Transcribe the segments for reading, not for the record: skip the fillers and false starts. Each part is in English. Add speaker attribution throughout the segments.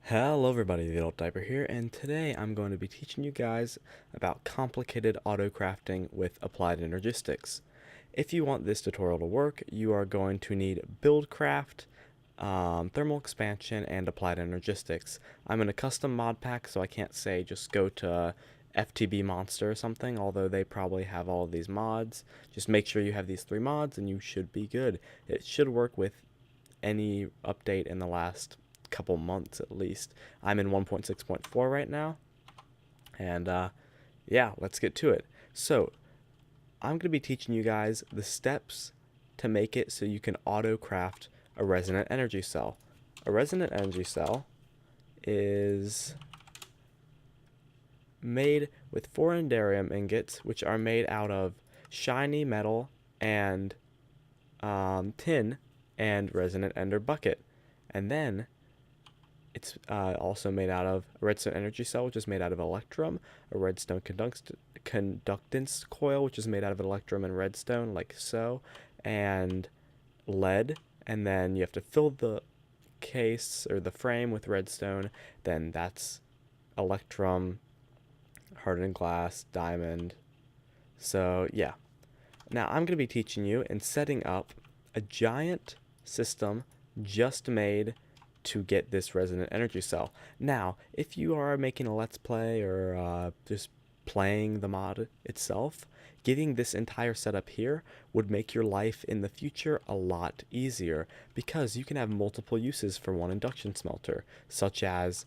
Speaker 1: Hello everybody, the Adult Diaper here, and today I'm going to be teaching you guys about complicated auto crafting with applied energistics. If you want this tutorial to work, you are going to need BuildCraft, thermal expansion, and applied energistics. I'm in a custom mod pack, so I can't say just go to FTB Monster or something, although they probably have all of these mods. Just make sure you have these 3 mods and you should be good. It should work with any update in the last couple months at least. I'm in 1.6.4 right now, and yeah, let's get to it. So I'm going to be teaching you guys the steps to make it so you can auto craft a resonant energy cell. A resonant energy cell is made with 4 Enderium ingots, which are made out of shiny metal and tin and resonant ender bucket. And then it's also made out of a redstone energy cell, which is made out of electrum, a redstone conductance coil, which is made out of electrum and redstone, like so, and lead. And then you have to fill the case or the frame with redstone. Then that's electrum, hardened glass, diamond. So yeah. Now I'm going to be teaching you and setting up a giant system just made to get this resonant energy cell. Now, if you are making a let's play or just playing the mod itself, getting this entire setup here would make your life in the future a lot easier because you can have multiple uses for one induction smelter, such as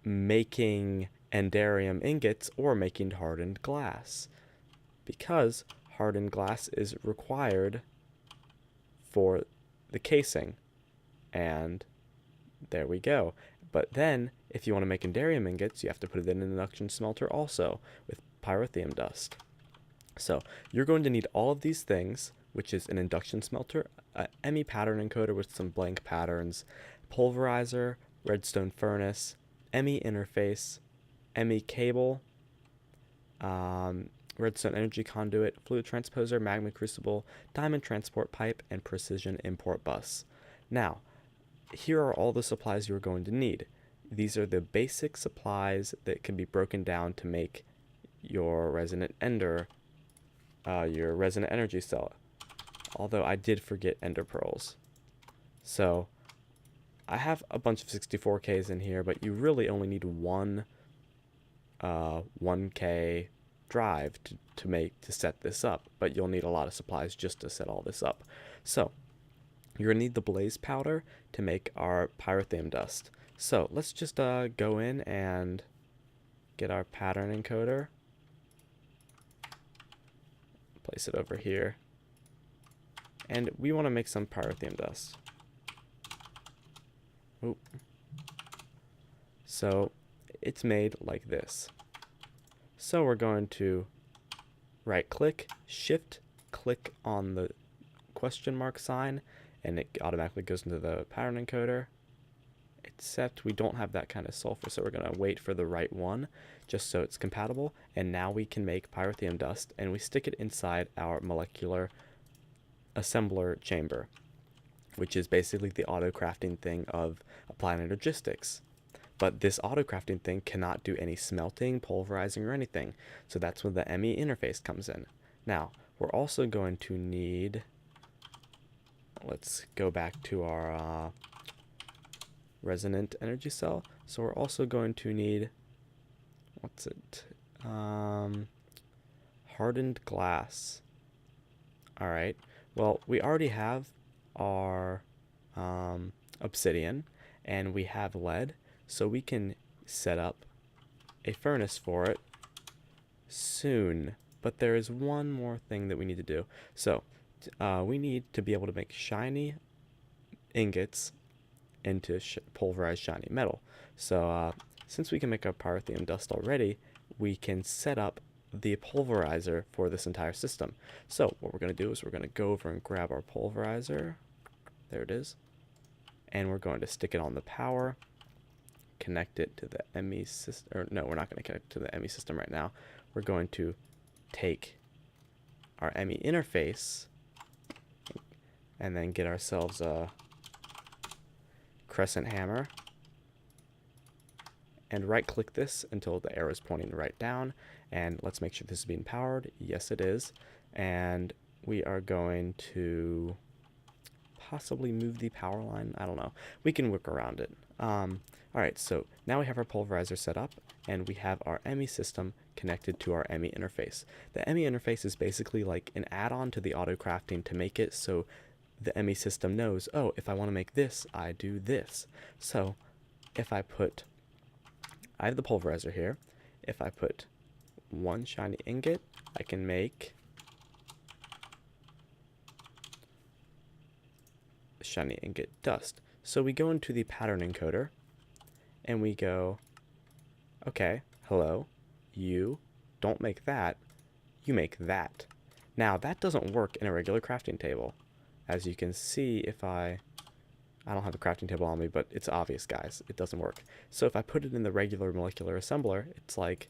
Speaker 1: making Enderium ingots or making hardened glass, because hardened glass is required for the casing, and there we go. But then, if you want to make Enderium ingots, you have to put it in an induction smelter also, with pyrotheum dust. So, you're going to need all of these things, which is an induction smelter, a ME pattern encoder with some blank patterns, pulverizer, redstone furnace, ME interface, ME cable, redstone energy conduit, fluid transposer, magma crucible, diamond transport pipe, and precision import bus. Now, here are all the supplies you're going to need. These are the basic supplies that can be broken down to make your resonant your resonant energy cell. Although I did forget ender pearls. So I have a bunch of 64Ks in here, but you really only need one 1K drive to set this up, but you'll need a lot of supplies just to set all this up. So you're going to need the blaze powder to make our pyrotheum dust. So let's just go in and get our pattern encoder. Place it over here. And we want to make some pyrotheum dust. Oop. So it's made like this. So we're going to right click, shift click on the question mark sign, and it automatically goes into the pattern encoder. Except we don't have that kind of sulfur, so we're going to wait for the right one just so it's compatible. And now we can make pyrotheum dust, and we stick it inside our molecular assembler chamber, which is basically the auto crafting thing of applied energistics. But this auto crafting thing cannot do any smelting, pulverizing, or anything, so that's when the ME interface comes in. Now, we're also going to need, let's go back to our resonant energy cell. So we're also going to need, what's it? Hardened glass. Alright, well, we already have our obsidian, and we have lead, so we can set up a furnace for it soon. But there is one more thing that we need to do. So we need to be able to make shiny ingots into pulverized shiny metal. So since we can make our pyrotheum dust already, we can set up the pulverizer for this entire system. So what we're going to do is we're going to go over and grab our pulverizer. There it is. And we're going to stick it on the power, connect it to the ME system, or no, we're not going to connect it to the ME system right now. We're going to take our ME interface and then get ourselves a crescent hammer and right click this until the arrow is pointing right down, and let's make sure this is being powered. Yes, it is. And we are going to possibly move the power line. I don't know. We can work around it. Alright, so now we have our pulverizer set up, and we have our ME system connected to our ME interface. The ME interface is basically like an add-on to the auto crafting to make it so the ME system knows, oh, if I want to make this, I do this. So if I have the pulverizer here. If I put one shiny ingot, I can make shiny ingot dust. So we go into the pattern encoder and we go, okay, hello, you don't make that, you make that. Now that doesn't work in a regular crafting table. As you can see, if I don't have a crafting table on me, but it's obvious, guys, it doesn't work. So if I put it in the regular molecular assembler, it's like,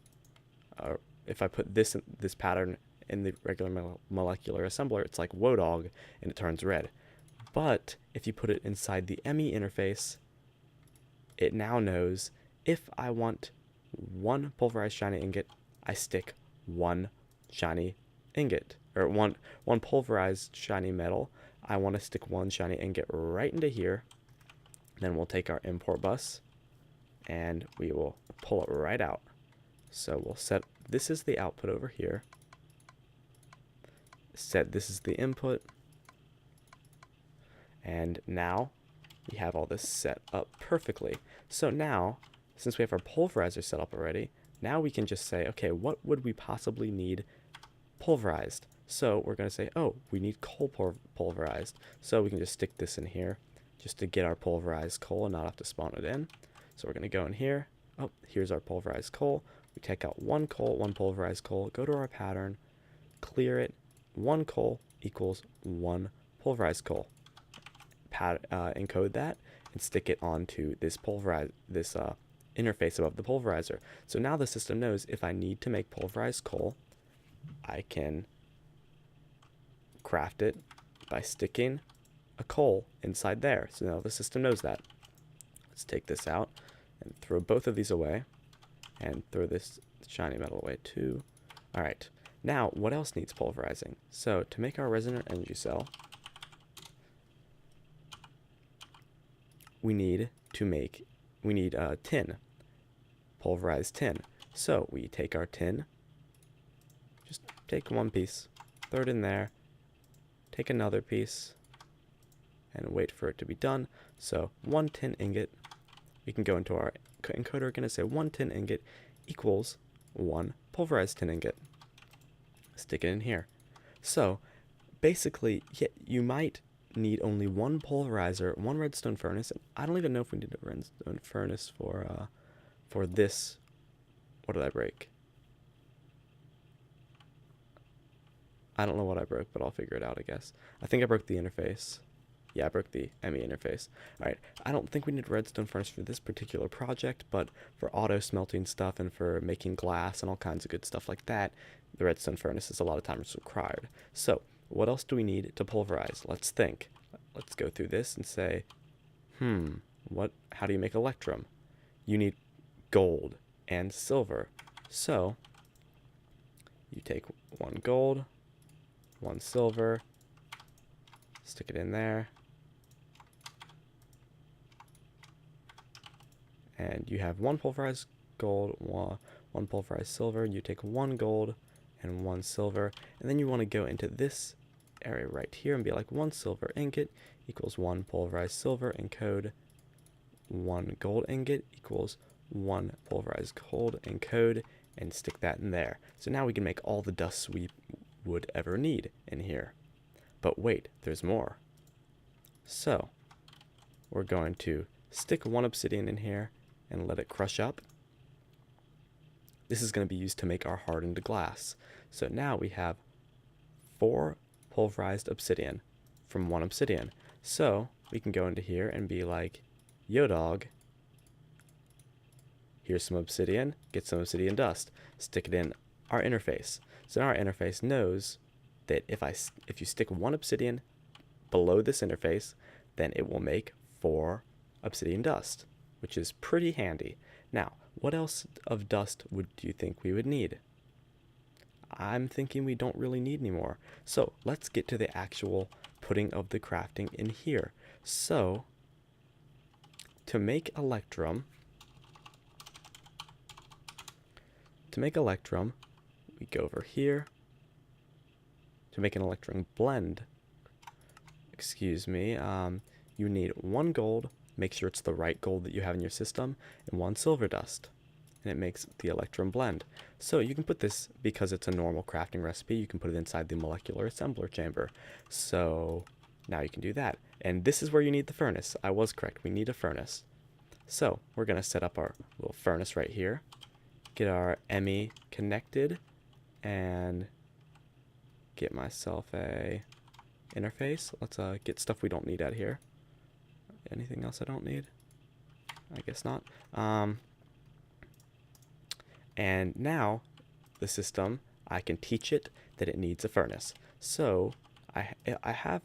Speaker 1: if I put this pattern in the regular molecular assembler, it's like whoa dog, and it turns red. But if you put it inside the ME interface, it now knows if I want one pulverized shiny ingot, I stick one shiny ingot, or one pulverized shiny metal. I want to stick one shiny ingot right into here. Then we'll take our import bus and we will pull it right out. So we'll set, this is the output over here. Set this is the input. And now we have all this set up perfectly. So now, since we have our pulverizer set up already, now we can just say, okay, what would we possibly need pulverized? So we're going to say, oh, we need coal pulverized. So we can just stick this in here just to get our pulverized coal and not have to spawn it in. So we're going to go in here. Oh, here's our pulverized coal. We take out one coal, one pulverized coal, go to our pattern, clear it. One coal equals one pulverized coal. Encode that and stick it onto this interface above the pulverizer. So now the system knows if I need to make pulverized coal, I can craft it by sticking a coal inside there. So now the system knows that. Let's take this out and throw both of these away and throw this shiny metal away too. Alright, now what else needs pulverizing? So to make our resonant energy cell, we need tin, pulverized tin. So we take our tin, just take one piece, throw it in there, take another piece, and wait for it to be done. So one tin ingot, we can go into our encoder, we're going to say one tin ingot equals one pulverized tin ingot. Stick it in here. So basically, yeah, you might need only one pulverizer, one redstone furnace, and I don't even know if we need a redstone furnace for this. What did I break? I don't know what I broke, but I'll figure it out, I guess. I think I broke the interface. Yeah, I broke the ME interface. Alright, I don't think we need a redstone furnace for this particular project, but for auto smelting stuff and for making glass and all kinds of good stuff like that, the redstone furnace is a lot of times required. So, what else do we need to pulverize? Let's think. Let's go through this and say, how do you make electrum? You need gold and silver. So, you take one gold, one silver, stick it in there, and you have one pulverized gold, one pulverized silver. You take one gold and one silver, and then you want to go into this area right here and be like, one silver ingot equals one pulverized silver, encode. One gold ingot equals one pulverized gold, encode, and stick that in there. So now we can make all the dusts we would ever need in here. But wait, there's more. So we're going to stick one obsidian in here and let it crush up. This is going to be used to make our hardened glass. So now we have 4 pulverized obsidian from 1 obsidian. So we can go into here and be like, yo dog, here's some obsidian, get some obsidian dust, stick it in our interface. So now our interface knows that if you stick 1 obsidian below this interface, then it will make 4 obsidian dust, which is pretty handy. Now, what else of dust do you think we would need? I'm thinking we don't really need any more. So let's get to the actual putting of the crafting in here. So to make electrum, we go over here. To make an electrum blend, excuse me, you need 1 gold, make sure it's the right gold that you have in your system, and 1 silver dust. And it makes the electrum blend. So you can put this, because it's a normal crafting recipe, you can put it inside the molecular assembler chamber. So now you can do that. And this is where you need the furnace. I was correct, we need a furnace. So we're going to set up our little furnace right here, get our ME connected, and get myself a interface. Let's get stuff we don't need out here. Anything else I don't need? I guess not. And now the system, I can teach it that it needs a furnace. So I have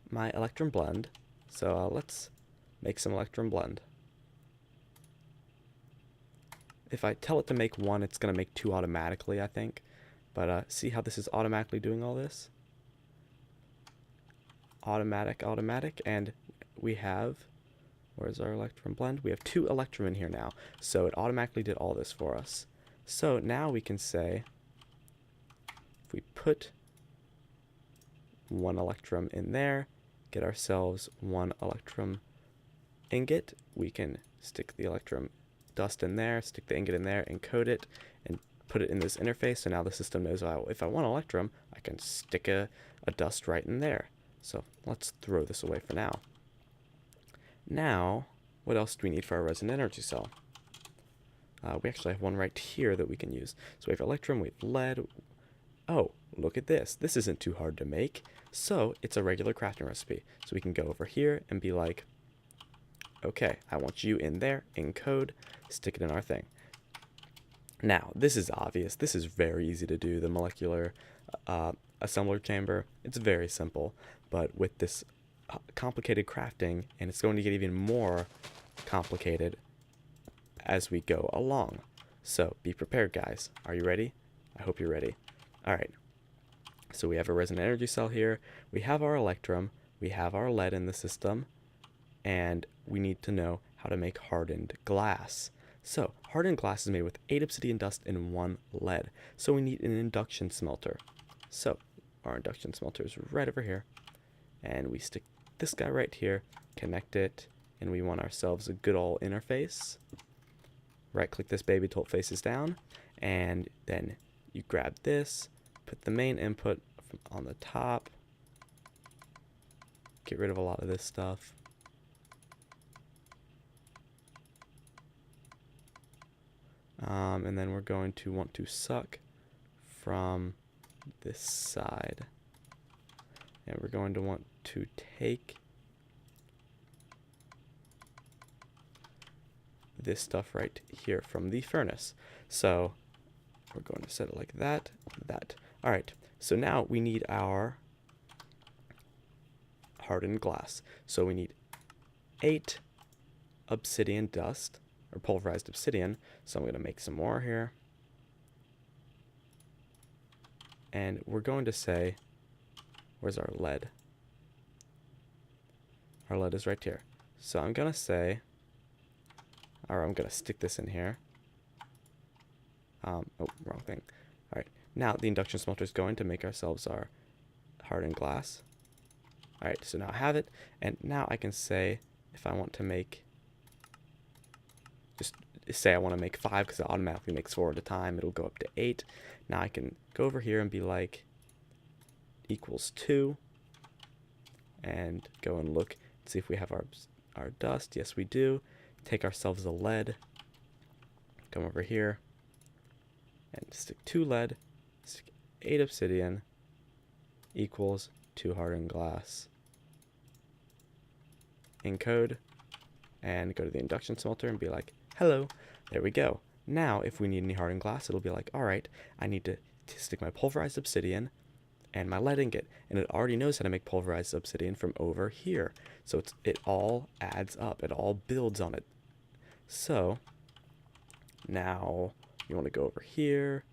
Speaker 1: my electrum blend. So let's make some electrum blend. If I tell it to make 1, it's going to make 2 automatically, I think. But see how this is automatically doing all this? Automatic, and we have, where's our electrum blend? We have 2 electrum in here now. So it automatically did all this for us. So now we can say, if we put 1 electrum in there, get ourselves 1 electrum ingot, we can stick the electrum dust in there, stick the ingot in there, encode it, and put it in this interface. So now the system knows, if I want electrum, I can stick a dust right in there. So let's throw this away for now. Now, what else do we need for our resin energy cell? We actually have one right here that we can use. So we have electrum, we have lead. Oh, look at this. This isn't too hard to make. So it's a regular crafting recipe. So we can go over here and be like, okay, I want you in there, encode, stick it in our thing. Now, this is obvious. This is very easy to do, the molecular assembler chamber. It's very simple, but with this complicated crafting, and it's going to get even more complicated as we go along. So be prepared, guys. Are you ready? I hope you're ready. All right. So we have a resin energy cell here. We have our electrum. We have our lead in the system. And we need to know how to make hardened glass. So hardened glass is made with 8 obsidian dust and 1 lead. So we need an induction smelter. So our induction smelter is right over here. And we stick this guy right here, connect it, and we want ourselves a good old interface. Right click this baby till it faces down, and then you grab this, put the main input on the top, get rid of a lot of this stuff. And then we're going to want to suck from this side. And we're going to want to take this stuff right here from the furnace. So we're going to set it like that, that. All right, so now we need our hardened glass. So we need 8 obsidian dust, or pulverized obsidian. So I'm going to make some more here. And we're going to say, where's our lead? Our lead is right here. So I'm going to say, or I'm going to stick this in here. Oh, wrong thing. All right, now the induction smelter is going to make ourselves our hardened glass. All right, so now I have it, and now I can say if I want to make, just say I want to make 5 because it automatically makes 4 at a time. It'll go up to 8. Now I can go over here and be like equals 2, and go and look and see if we have our dust. Yes, we do. Take ourselves a lead, come over here, and stick 2 lead, stick 8 obsidian, equals 2 hardened glass. Encode, and go to the induction smelter and be like, hello, there we go. Now, if we need any hardened glass, it'll be like, all right, I need to stick my pulverized obsidian and my lead ingot, and it already knows how to make pulverized obsidian from over here. So it all adds up, it all builds on it. So now you want to go over here.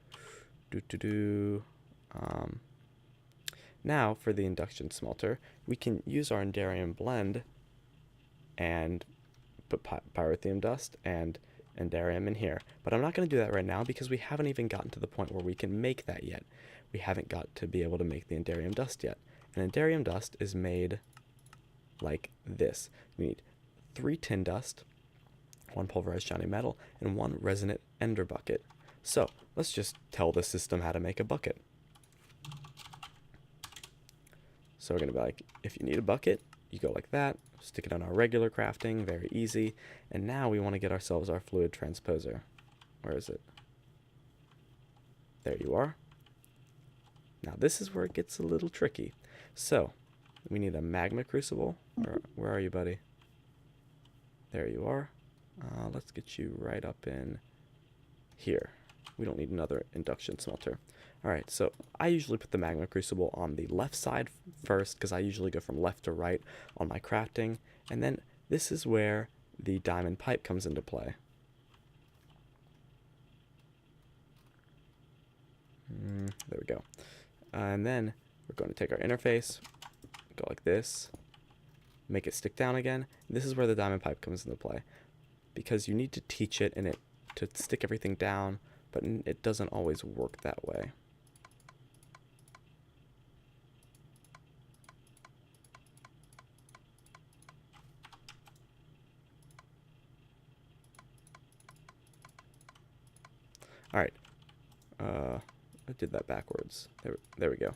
Speaker 1: Now for the induction smelter, we can use our Enderium blend and put pyrotheum dust and Enderium in here. But I'm not going to do that right now because we haven't even gotten to the point where we can make that yet. We haven't got to be able to make the Enderium dust yet. And Enderium dust is made like this. We need 3 tin dust, 1 pulverized shiny metal, and 1 resonant ender bucket. So let's just tell the system how to make a bucket. So we're going to be like, if you need a bucket, you go like that, stick it on our regular crafting, very easy. And now we want to get ourselves our fluid transposer. Where is it? There you are. Now this is where it gets a little tricky. So we need a magma crucible. Where are you, buddy? There you are. Let's get you right up in here. We don't need another induction smelter. Alright, so I usually put the magma crucible on the left side first because I usually go from left to right on my crafting. And then this is where the diamond pipe comes into play. There we go. And then we're going to take our interface, go like this, make it stick down again. This is where the diamond pipe comes into play because you need to teach it and it to stick everything down, but it doesn't always work that way. Alright, I did that backwards. There we go.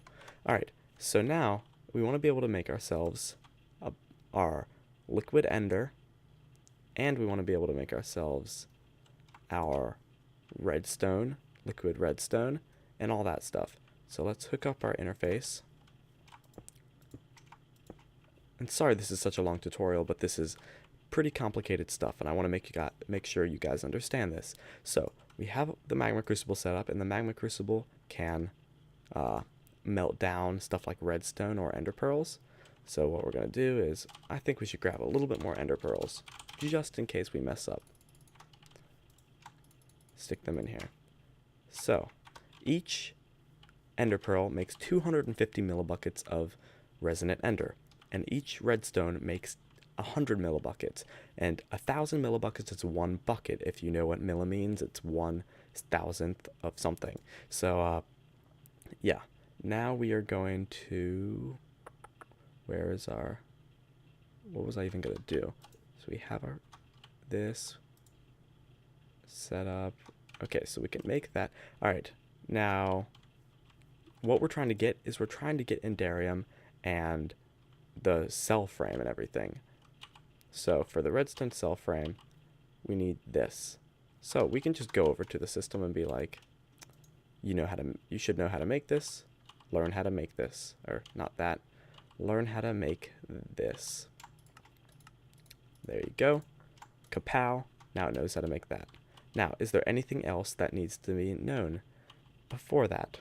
Speaker 1: Alright, so now we want to be able to make ourselves our liquid ender, and we want to be able to make ourselves our redstone, liquid redstone, and all that stuff. So let's hook up our interface. And sorry this is such a long tutorial, but this is pretty complicated stuff, and I want to make sure you guys understand this. So we have the magma crucible set up, and the magma crucible can melt down stuff like redstone or ender pearls. So what we're going to do is, I think we should grab a little bit more ender pearls, just in case we mess up. Stick them in here. So each ender pearl makes 250 millibuckets of resonant ender, and each redstone makes 100 millibuckets, and 1,000 millibuckets is 1 bucket. If you know what milli means, it's 1,000th of something. So yeah, now we are going to, where is our, what was I even going to do? So we have our this set up. Okay, so we can make that. All right, now what we're trying to get is we're trying to get Enderium and the cell frame and everything. So for the redstone cell frame, we need this. So we can just go over to the system and be like, you should know how to make this, learn how to make this, or not that, learn how to make this. There you go. Kapow. Now it knows how to make that. Now, is there anything else that needs to be known before that?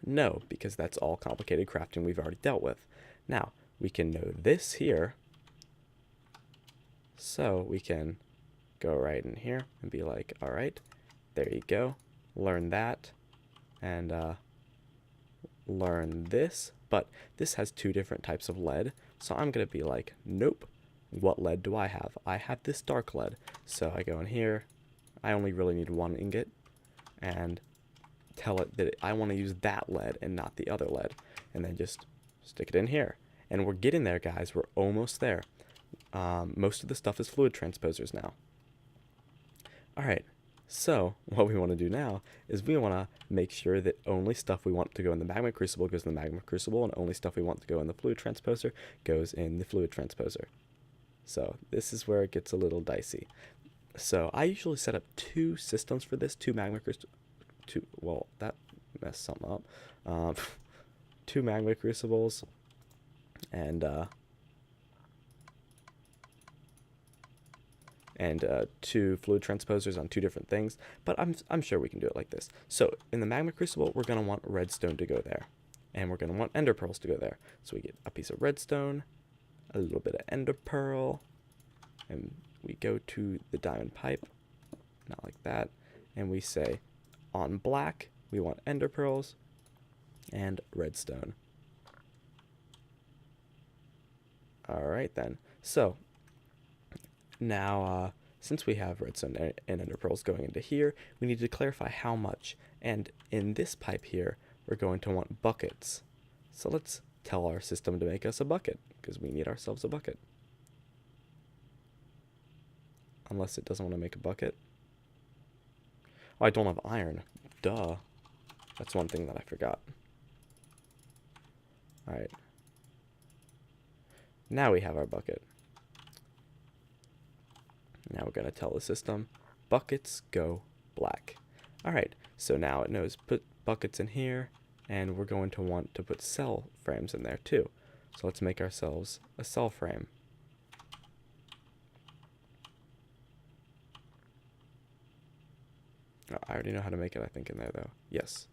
Speaker 1: No, because that's all complicated crafting we've already dealt with. Now, we can know this here. So we can go right in here and be like, all right, there you go. Learn that and learn this. But this has 2 different types of lead. So I'm going to be like, nope. What lead do I have? I have this dark lead. So I go in here. I only really need 1 ingot and tell it that I want to use that lead and not the other lead. And then just stick it in here. And we're getting there, guys. We're almost there. Most of the stuff is fluid transposers now. Alright, so what we want to do now is we want to make sure that only stuff we want to go in the magma crucible goes in the magma crucible, and only stuff we want to go in the fluid transposer goes in the fluid transposer. So this is where it gets a little dicey. So I usually set up 2 systems for this, 2 magma crucibles. Well, that messed something up. 2 magma crucibles and 2 fluid transposers on 2 different things, but I'm sure we can do it like this. So in the magma crucible, we're going to want redstone to go there, and we're going to want ender pearls to go there. So we get a piece of redstone, a little bit of ender pearl, and we go to the diamond pipe, not like that, and we say on black, we want ender pearls and redstone. Alright then, so now since we have redstone and ender pearls going into here, we need to clarify how much, and in this pipe here, we're going to want buckets. So let's tell our system to make us a bucket, because we need ourselves a bucket. Unless it doesn't want to make a bucket. Oh, I don't have iron. Duh. That's one thing that I forgot. Alright. Now we have our bucket. Now we're going to tell the system, buckets go black. Alright, so now it knows put buckets in here, and we're going to want to put cell frames in there too. So let's make ourselves a cell frame. Oh, I already know how to make it, I think, in there though. Yes.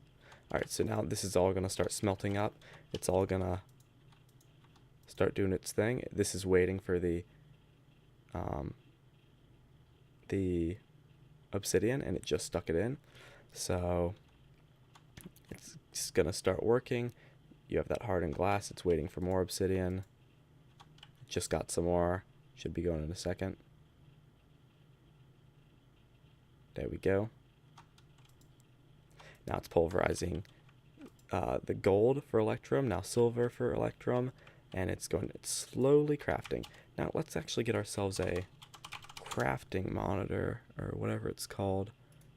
Speaker 1: Alright, so now this is all going to start smelting up. It's all going to start doing its thing. This is waiting for the obsidian, and it just stuck it in. So it's just going to start working. You have that hardened glass. It's waiting for more obsidian. It just got some more. Should be going in a second. There we go. Now it's pulverizing the gold for electrum, now silver for electrum, and it's slowly crafting. Now let's actually get ourselves a crafting monitor, or whatever it's called.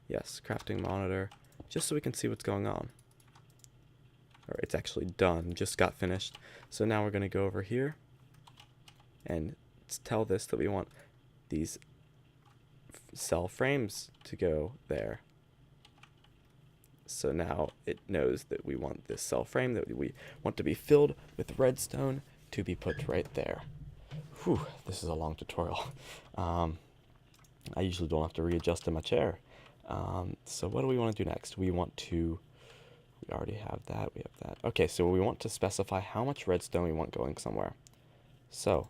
Speaker 1: Yes, crafting monitor, just so we can see what's going on. Or it's actually done, just got finished. So now we're going to go over here and tell this that we want these cell frames to go there. So now it knows that we want this cell frame that we want to be filled with redstone to be put right there. Whew, this is a long tutorial. I usually don't have to readjust in my chair. So what do we want to do next? We already have that, we have that. Okay, so we want to specify how much redstone we want going somewhere. So,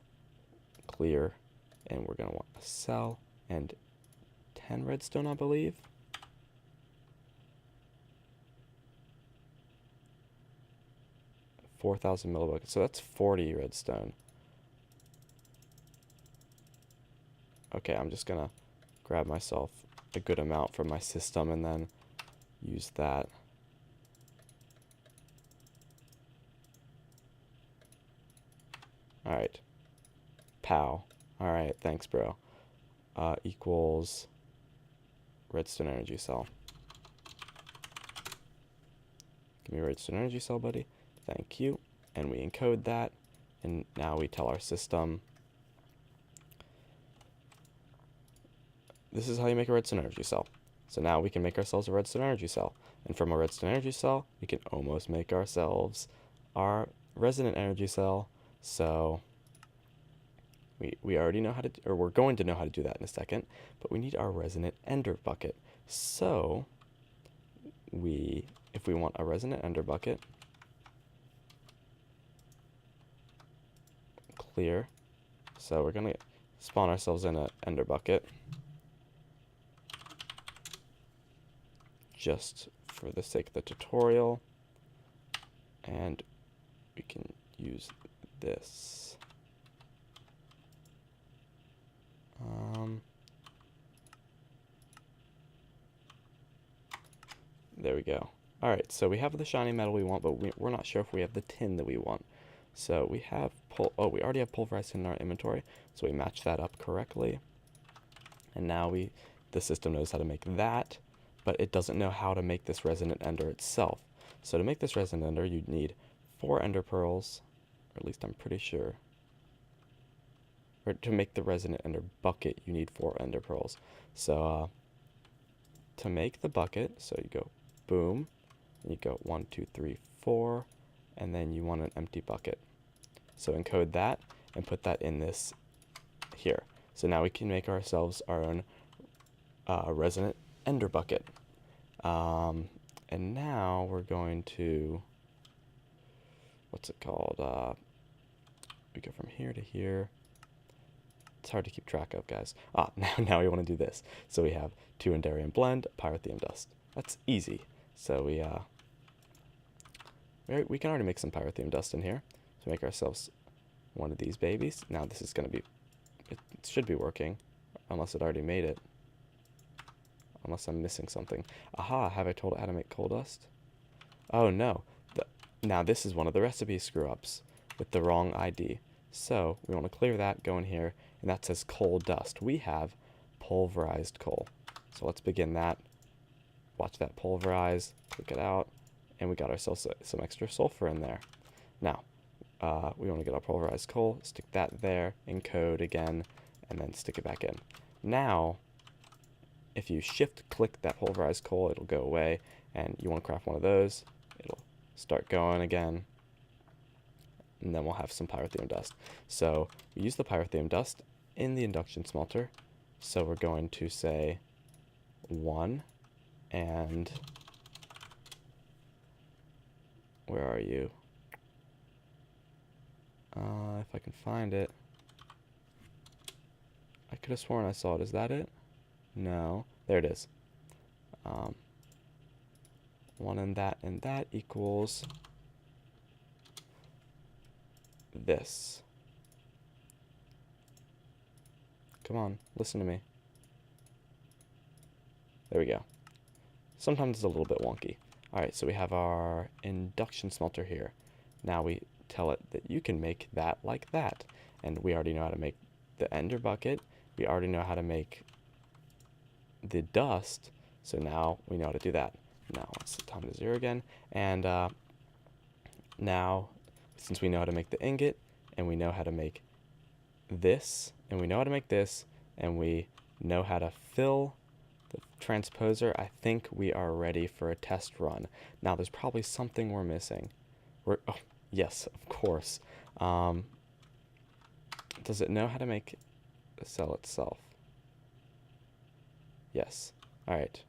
Speaker 1: clear, and we're going to want a cell and 10 redstone, I believe. $4,000 millibuckets, so that's 40 redstone. Okay, I'm just gonna grab myself a good amount from my system and then use that. Alright. Pow. Alright, thanks, bro. Equals redstone energy cell. Give me a redstone energy cell, buddy. Thank you. And we encode that. And now we tell our system, this is how you make a redstone energy cell. So now we can make ourselves a redstone energy cell. And from a redstone energy cell, we can almost make ourselves our resonant energy cell. So we already know how to, or we're going to know how to do that in a second, but we need our resonant ender bucket. So if we want a resonant ender bucket, clear. So we're going to spawn ourselves in an ender bucket, just for the sake of the tutorial, and we can use this. There we go. Alright, so we have the shiny metal we want, but we're not sure if we have the tin that we want. So we have we already have pulverizer in our inventory, so we match that up correctly. And now the system knows how to make that, but it doesn't know how to make this resonant ender itself. So to make this resonant ender, you'd need 4 ender pearls, or at least I'm pretty sure. Or to make the resonant ender bucket, you need 4 ender pearls. So to make the bucket, so you go boom, and you go 1, 2, 3, 4, and then you want an empty bucket. So encode that and put that in this here. So now we can make ourselves our own resonant ender bucket. And now we're going to, what's it called? We go from here to here. It's hard to keep track of, guys. Now we want to do this. So we have 2 Enderium blend, pyrotheum dust. That's easy. So we can already make some pyrotheum dust in here. So make ourselves one of these babies. Now this is going to be, it should be working, unless it already made it. Unless I'm missing something. Aha, have I told it how to make coal dust? Oh no. Now this is one of the recipe screw-ups with the wrong ID. So we want to clear that, go in here, and that says coal dust. We have pulverized coal. So let's begin that. Watch that pulverize, click it out, and we got ourselves some extra sulfur in there. Now, we want to get our pulverized coal, stick that there, encode again, and then stick it back in. Now, if you shift-click that pulverized coal, it'll go away, and you want to craft one of those. It'll start going again, and then we'll have some pyrotheum dust. So we use the pyrotheum dust in the induction smelter. So we're going to say 1, and where are you? If I can find it. I could have sworn I saw it. Is that it? No. There it is. 1 and that equals this. Come on, listen to me. There we go. Sometimes it's a little bit wonky. Alright, so we have our induction smelter here. Now we tell it that you can make that like that. And we already know how to make the ender bucket. We already know how to make the dust. So now we know how to do that. Now let's set time to 0 again. And now, since we know how to make the ingot, and we know how to make this, and we know how to make this, and we know how to fill the transposer, I think we are ready for a test run. Now there's probably something we're missing. Oh, yes, of course. Does it know how to make the cell itself? Yes. Alright.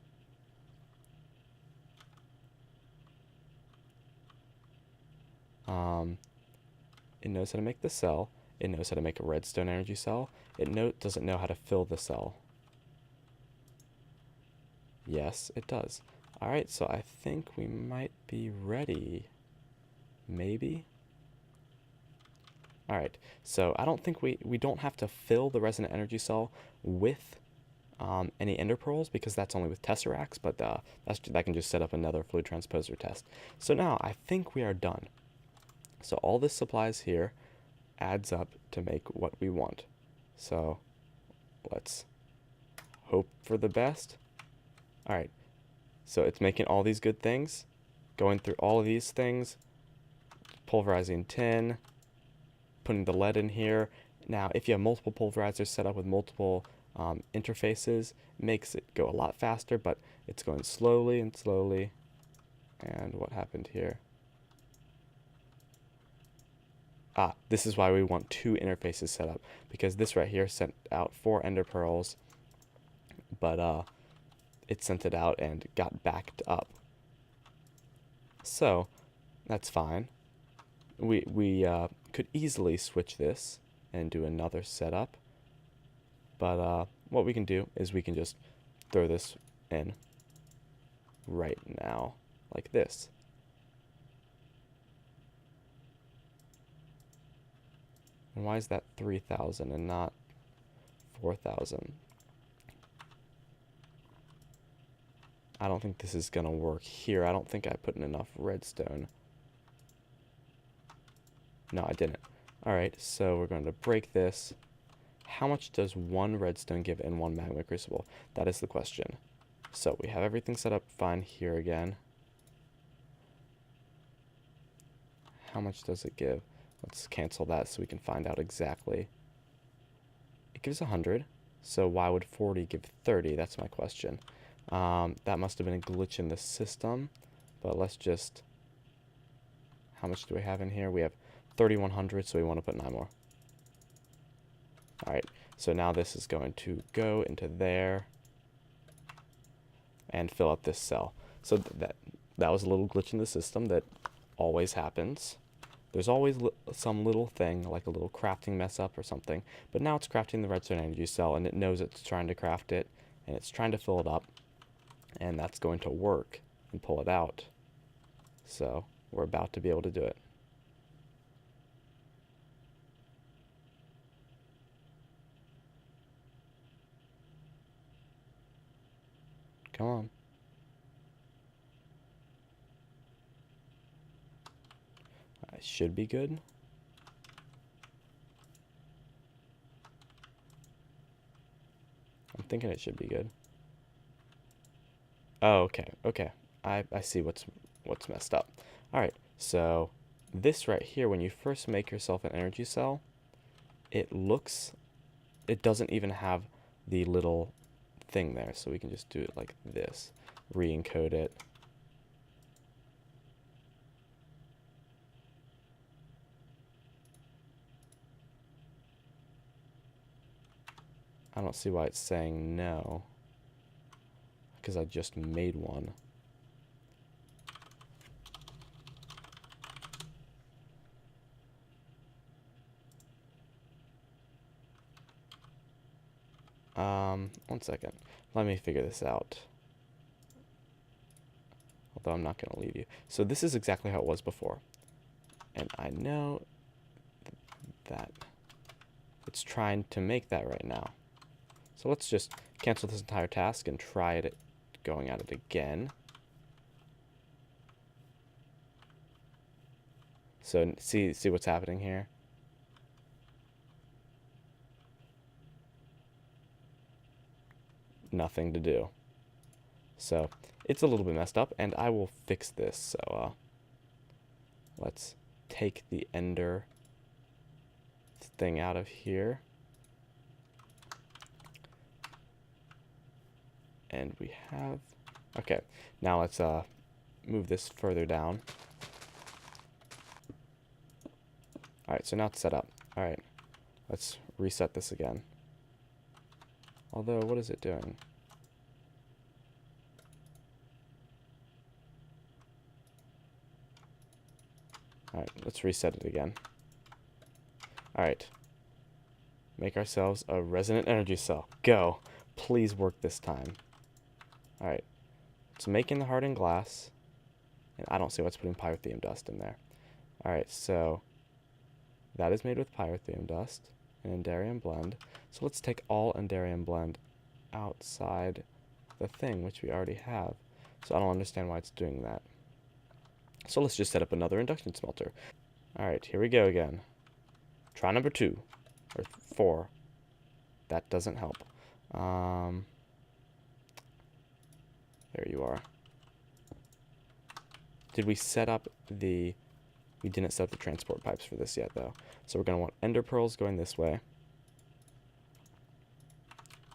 Speaker 1: It knows how to make the cell. It knows how to make a redstone energy cell. It doesn't know how to fill the cell. Yes, it does. Alright, so I think we might be ready. Maybe? Alright, so I don't think we don't have to fill the resonant energy cell with any ender pearls, because that's only with tesseracts, but that can just set up another fluid transposer test. So now I think we are done. So all this supplies here adds up to make what we want. So let's hope for the best. Alright, so it's making all these good things, going through all of these things, pulverizing tin, putting the lead in here. Now, if you have multiple pulverizers set up with multiple interfaces, it makes it go a lot faster, but it's going slowly and slowly. And what happened here? This is why we want 2 interfaces set up, because this right here sent out 4 ender pearls, but it sent it out and got backed up. So that's fine. We could easily switch this and do another setup, but what we can do is we can just throw this in right now, like this. And why is that 3,000 and not 4,000? I don't think this is going to work here. I don't think I put in enough redstone. No, I didn't. Alright, so we're going to break this. How much does 1 redstone give in 1 magma crucible? That is the question. So we have everything set up fine here again. How much does it give? Let's cancel that so we can find out exactly. It gives 100. So why would 40 give 30? That's my question. That must have been a glitch in the system. But let's just... How much do we have in here? We have 3,100, so we want to put 9 more. Alright, so now this is going to go into there and fill up this cell. So that was a little glitch in the system that always happens. there's always some little thing, like a little crafting mess up or something, but now it's crafting the redstone energy cell, and it knows it's trying to craft it, and it's trying to fill it up, and that's going to work and pull it out. So we're about to be able to do it. Come on. It should be good. I'm thinking it should be good. Oh, okay, okay. I see what's messed up. All right, so this right here, when you first make yourself an energy cell, it doesn't even have the little thing there, so we can just do it like this, re-encode it. I don't see why it's saying no, because I just made one. One second. Let me figure this out. Although I'm not going to leave you. So this is exactly how it was before. And I know that it's trying to make that right now. So let's just cancel this entire task and try it going at it again. So see what's happening here? Nothing to do. So it's a little bit messed up, and I will fix this. So let's take the ender thing out of here. And we have, okay, now let's move this further down. Alright, so now it's set up. Alright, let's reset this again. Although, what is it doing? Alright, let's reset it again. Alright. Make ourselves a resonant energy cell. Go! Please work this time. Alright. It's making the hardened glass. And I don't see what's putting pyrotheum dust in there. Alright, so that is made with pyrotheum dust and Enderium blend. So let's take all Enderium blend outside the thing, which we already have. So I don't understand why it's doing that. So let's just set up another induction smelter. Alright, here we go again. Try number 2. Or 4. That doesn't help. There you are. Did we set up the... We didn't set up the transport pipes for this yet, though. So we're going to want ender pearls going this way.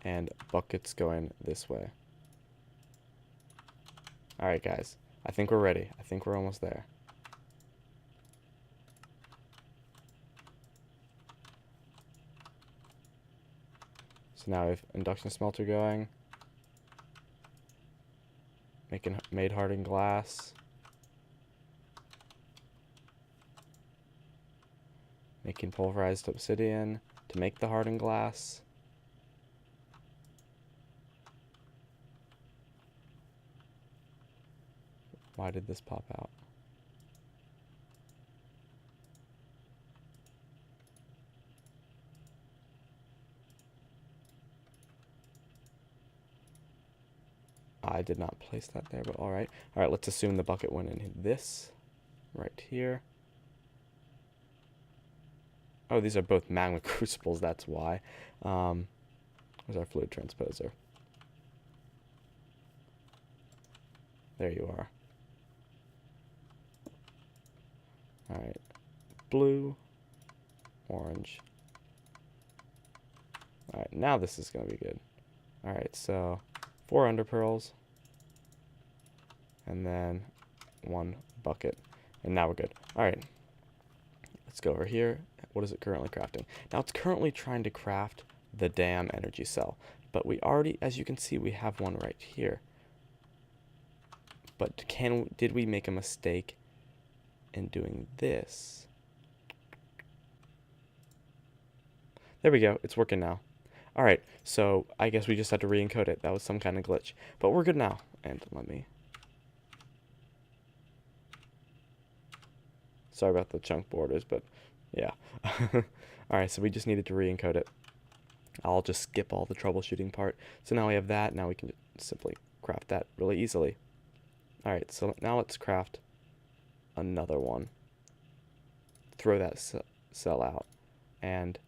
Speaker 1: And buckets going this way. Alright, guys. I think we're ready. I think we're almost there. So now we have induction smelter going. Made hardened glass. Making pulverized obsidian to make the hardened glass. Why did this pop out? I did not place that there, but alright. Alright, let's assume the bucket went in this right here. Oh, these are both magma crucibles, that's why. Where's our fluid transposer? There you are. Alright. Blue. Orange. Alright, now this is going to be good. Alright, so 4 ender pearls. And then 1 bucket. And now we're good. Alright. Let's go over here. What is it currently crafting? Now it's currently trying to craft the damn energy cell. But we already, as you can see, we have one right here. But did we make a mistake in doing this? There we go. It's working now. All right, so I guess we just had to re-encode it. That was some kind of glitch, but we're good now. And let me. Sorry about the chunk borders, but yeah. All right, so we just needed to re-encode it. I'll just skip all the troubleshooting part. So now we have that. Now we can simply craft that really easily. All right, so now let's craft another one. Throw that cell out, and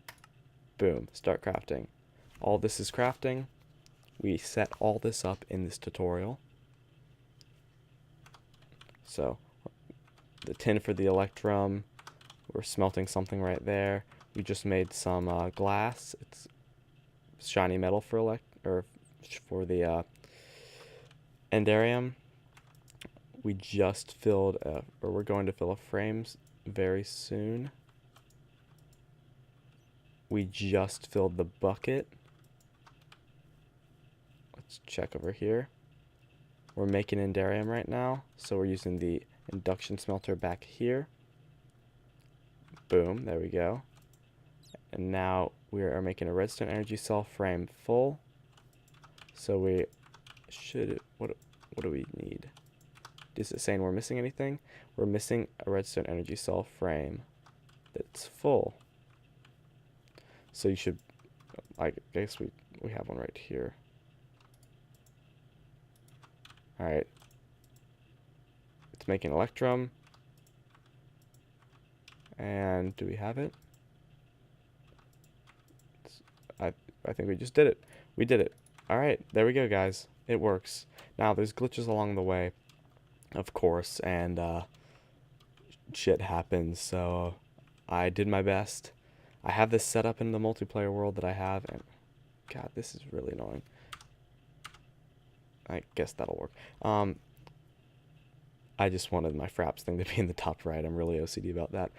Speaker 1: boom, start crafting. All this is crafting. We set all this up in this tutorial. So the tin for the electrum, we're smelting something right there. We just made some glass. It's shiny metal for the enderium. We just filled, or we're going to fill a frame very soon. We just filled the bucket. Let's check over here. We're making enderium right now, so we're using the induction smelter back here. Boom, there we go. And now we are making a redstone energy cell frame full. So we should, what do we need? Is it saying we're missing anything? We're missing a redstone energy cell frame that's full. So you should, I guess we have one right here. All right. It's making electrum. And do we have it? I think we just did it. We did it. All right, there we go, guys. It works. Now, there's glitches along the way, of course, and shit happens, so I did my best. I have this set up in the multiplayer world that I have, and God, this is really annoying. I guess that'll work. I just wanted my fraps thing to be in the top right. I'm really OCD about that.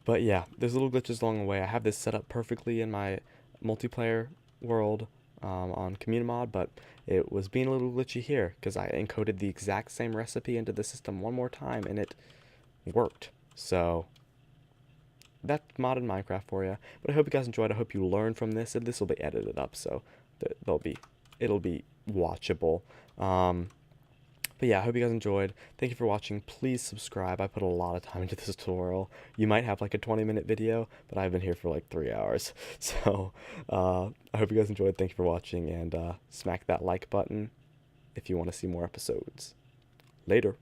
Speaker 1: But yeah, there's little glitches along the way. I have this set up perfectly in my multiplayer world on CommuniMod, but it was being a little glitchy here because I encoded the exact same recipe into the system one more time and it worked. So that's modded Minecraft for you. But I hope you guys enjoyed. I hope you learned from this, and this will be edited up, so it'll be watchable. But yeah, I hope you guys enjoyed. Thank you for watching. Please subscribe. I put a lot of time into this tutorial. You might have like a 20-minute video, but I've been here for like 3 hours. So I hope you guys enjoyed. Thank you for watching, and smack that like button if you want to see more episodes. Later.